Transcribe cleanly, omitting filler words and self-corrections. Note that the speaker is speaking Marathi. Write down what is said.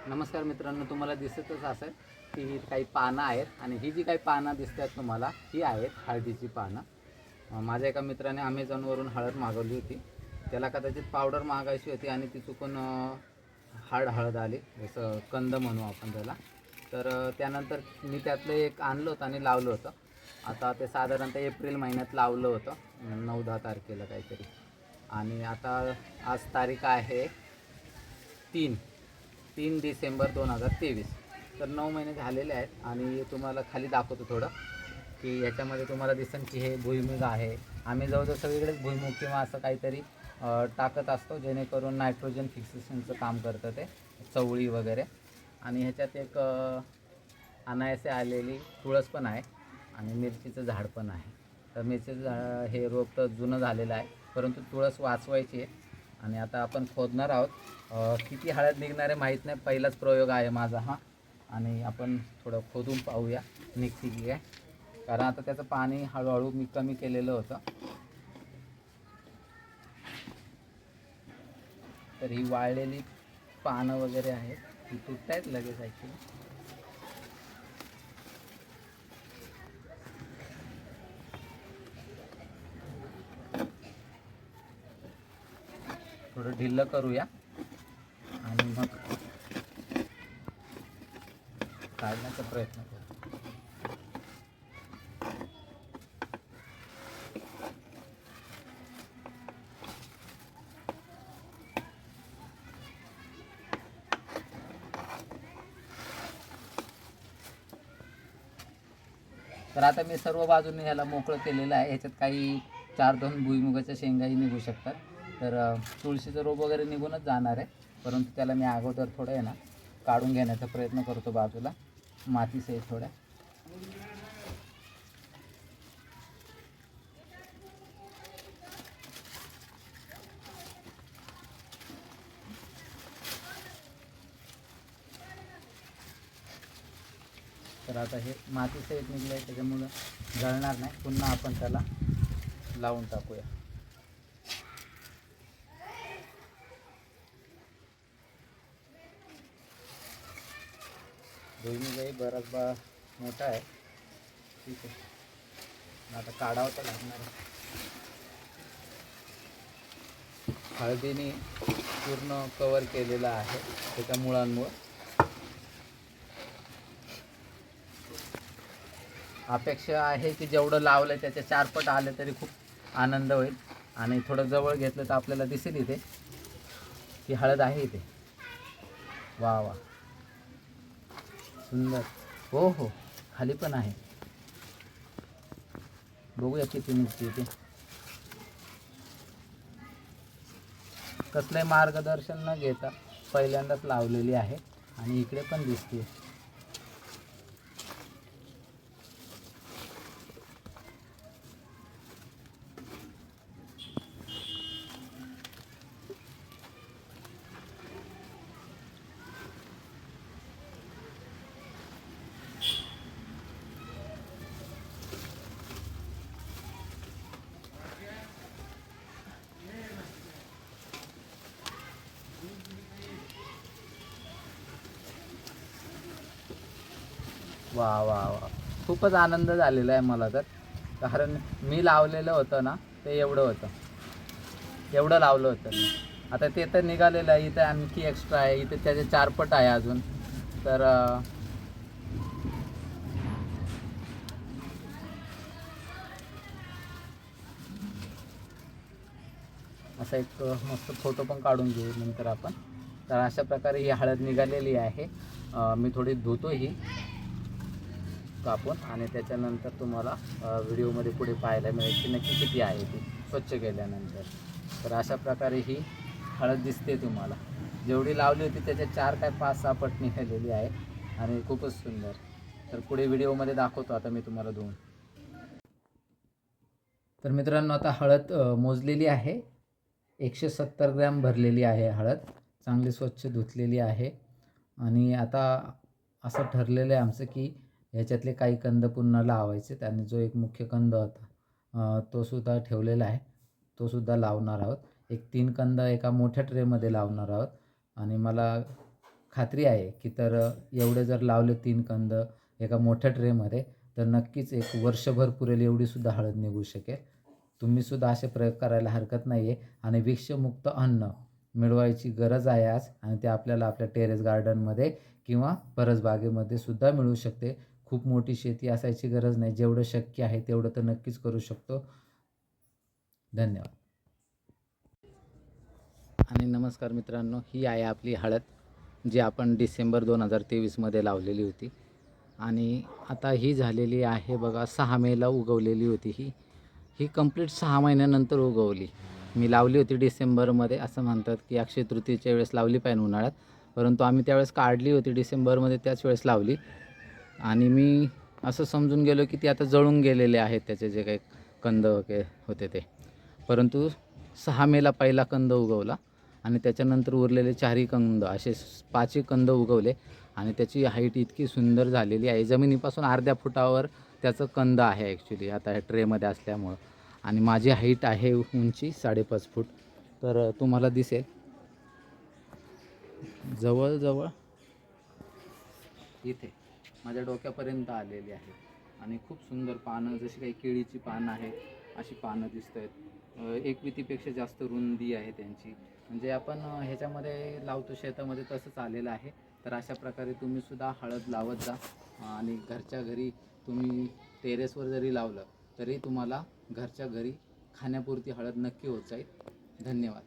नमस्कार मित्रांनो, तुम्हाला दिसतच असेल की काही पानं आहेत आणि ही जी काही पानं दिसतात तुम्हाला ही आहेत हळदीची पानं. माझ्या एका मित्राने अमेझॉनवरून हळद मागवली होती. त्याला कदाचित पावडर मागायची होती आणि ती चुकून हळद आली, जसं कंद म्हणू आपण त्याला. तर त्यानंतर मी त्यातलं एक आणलं होतं आणि लावलं होतं. आता ते साधारणतः एप्रिल महिन्यात लावलं होतं, 9-10 तारखेला काहीतरी. आणि आता आज तारीख आहे 3 डिसेंबर 2023. तर 9 महिने झालेले आहेत आणि तुम्हाला खाली दाखवतो थोडं की ह्याच्यामध्ये तुम्हाला दिसेल की हे भुईमुग आहे. आम्ही जवळजवळ सगळीकडेच भुईमुग किंवा असं काहीतरी टाकत असतो, जेणेकरून नायट्रोजन फिक्सेशनचं काम करतं ते, चवळी वगैरे. आणि ह्याच्यात एक अनायासे आलेली तुळस पण आहे आणि मिरचीचं झाड पण आहे. तर मिरचीचं झाड हे रोप तर जुनं झालेलं आहे, परंतु तुळस वाचवायची आहे. आणि आता आपण खोदणार आहोत. किती हळद निघणार आहे माहीत नाही, पहिलाच प्रयोग आहे माझा हा. आणि आपण थोडं खोदून पाहूया निघते की काय, कारण आता त्याचं पाणी हळूहळू मी कमी केलेलं होतं. तर ही वाळलेली पानं वगैरे आहेत, ती तुटतायत लगेच ॲक्च्युली. थोडं ढिल्लं करूया आणि मग काढण्याचा प्रयत्न करू. तर आता मी सर्व बाजूने ह्याला मोकळं केलेलं आहे. ह्याच्यात काही 4-2 भुईमुगाच्या शेंगाही निघू शकतात. तर तुळशीचं रोप वगैरे निघूनच जाणार आहे, परंतु त्याला मी अगोदर थोडं आहे ना काढून घेण्याचा प्रयत्न करतो बाजूला, मातीसहित थोड्या. तर आता हे मातीसहित निघलं आहे, त्याच्यामुळं जळणार नाही. पुन्हा आपण त्याला लावून टाकूया. भुईमुगही बराच मोठा आहे. ठीक आहे, आता काढावं तर लागणार आहे. हळदीने पूर्ण कवर केलेलं आहे त्याच्या मुळांमुळं. अपेक्षा आहे की जेवढं लावलं त्याच्या 4 पट आले तरी खूप आनंद होईल. आणि थोडं जवळ घेतलं तर आपल्याला दिसेल इथे की हळद आहे इथे. वा वा, सुंदर. हो हो, खाली पण आहे. बघूया किती निघते इथे. कसलंही मार्गदर्शन न घेता पहिल्यांदाच लावलेली आहे आणि इकडे पण दिसते. वा वा वा, खूपच आनंद झालेला आहे मला तर. कारण मी लावलेलं होतं ना, ते एवढं होतं, एवढं लावलं होतं मी. आता ते तर निघालेलं आहे, इथे आणखी एक्स्ट्रा आहे, इथे त्याचे 4 पट आहे अजून. तर असा एक मस्त फोटो पण काढून घेऊ नंतर आपण. तर अशा प्रकारे ही हळद निघालेली आहे. मी थोडी धुतो ही कापून आणि त्याच्यानंतर तुम्हाला व्हिडिओमध्ये पुढे पाहायला मिळेल की नक्की किती आहे ती स्वच्छ केल्यानंतर. तर अशा प्रकारे ही हळद दिसते तुम्हाला. जेवढी लावली होती त्याच्या 4 काय 5-6 पट निघालेली आहे आणि खूपच सुंदर. तर पुढे व्हिडिओमध्ये दाखवतो आता मी तुम्हाला धुवून. तर मित्रांनो, आता हळद मोजलेली आहे. 170 ग्रॅम भरलेली आहे हळद. चांगली स्वच्छ धुतलेली आहे. आणि आता असं ठरलेलं आहे आमचं की ह्याच्यातले काही कंद पुन्हा लावायचे. आणि जो एक मुख्य कंद होता तो सुद्धा ठेवलेला आहे, तो सुद्धा लावणार आहोत. एक 3 कंद एका मोठ्या ट्रेमध्ये लावणार आहोत. आणि मला खात्री आहे की तर एवढे जर लावले 3 कंद एका मोठ्या ट्रेमध्ये तर नक्कीच एक वर्षभर पुरेल एवढीसुद्धा हळद निघू शकेल. तुम्हीसुद्धा असे प्रयोग करायला हरकत नाही आहे आणि विषमुक्त अन्न मिळवायची गरज आहे आज आणि ते आपल्याला आपल्या टेरेस गार्डनमध्ये किंवा परसबागेमध्ये सुद्धा मिळू शकते. खूप मोठी शेती असायची गरज नाही. जेवढं शक्य आहे तेवढं तर नक्कीच करू शकतो. धन्यवाद. आणि नमस्कार मित्रांनो, ही आहे आपली हळद जी आपण डिसेंबर 2023मध्ये लावलेली होती आणि आता ही झालेली आहे बघा 6 मेला उगवलेली होती. ही कंप्लीट 6 महिन्यानंतर उगवली. मी लावली होती डिसेंबरमध्ये. असं म्हणतात की अक्षय तृतीयेच्या वेळेस लावली पाहिजे उन्हाळ्यात, परंतु आम्ही त्यावेळेस काढली होती डिसेंबरमध्ये, त्याच वेळेस लावली आणि मी असं समजून गेलो की ती आता जळून गेलेले आहेत त्याचे जे काही कंद वगैरे होते ते. परंतु 6 मेला पहिला कंद उगवला आणि त्याच्यानंतर उरलेले 4ही कंद असे 5ही कंद उगवले आणि त्याची हाईट इतकी सुंदर झालेली आहे. जमिनीपासून अर्ध्या फुटावर त्याचं कंद आहे ॲक्च्युली आता ह्या ट्रेमध्ये असल्यामुळं. आणि माझी हाईट आहे उंची 5.5 फूट. तर तुम्हाला दिसेल जवळजवळ इथे माझ्या डोक्यापर्यंत आलेली आहे आणि खूप सुंदर पानं, जशी काही केळीची पानं आहेत अशी पानं दिसत आहेत. एकवितीपेक्षा जास्त रुंदी आहे त्यांची. म्हणजे आपण ह्याच्यामध्ये लावतो शेतामध्ये तसंच आलेलं आहे. तर अशा प्रकारे तुम्हीसुद्धा हळद लावत जा आणि घरच्या घरी तुम्ही टेरेसवर जरी लावलं तरी तुम्हाला घरच्या घरी खाण्यापुरती हळद नक्की होत जाईल. धन्यवाद.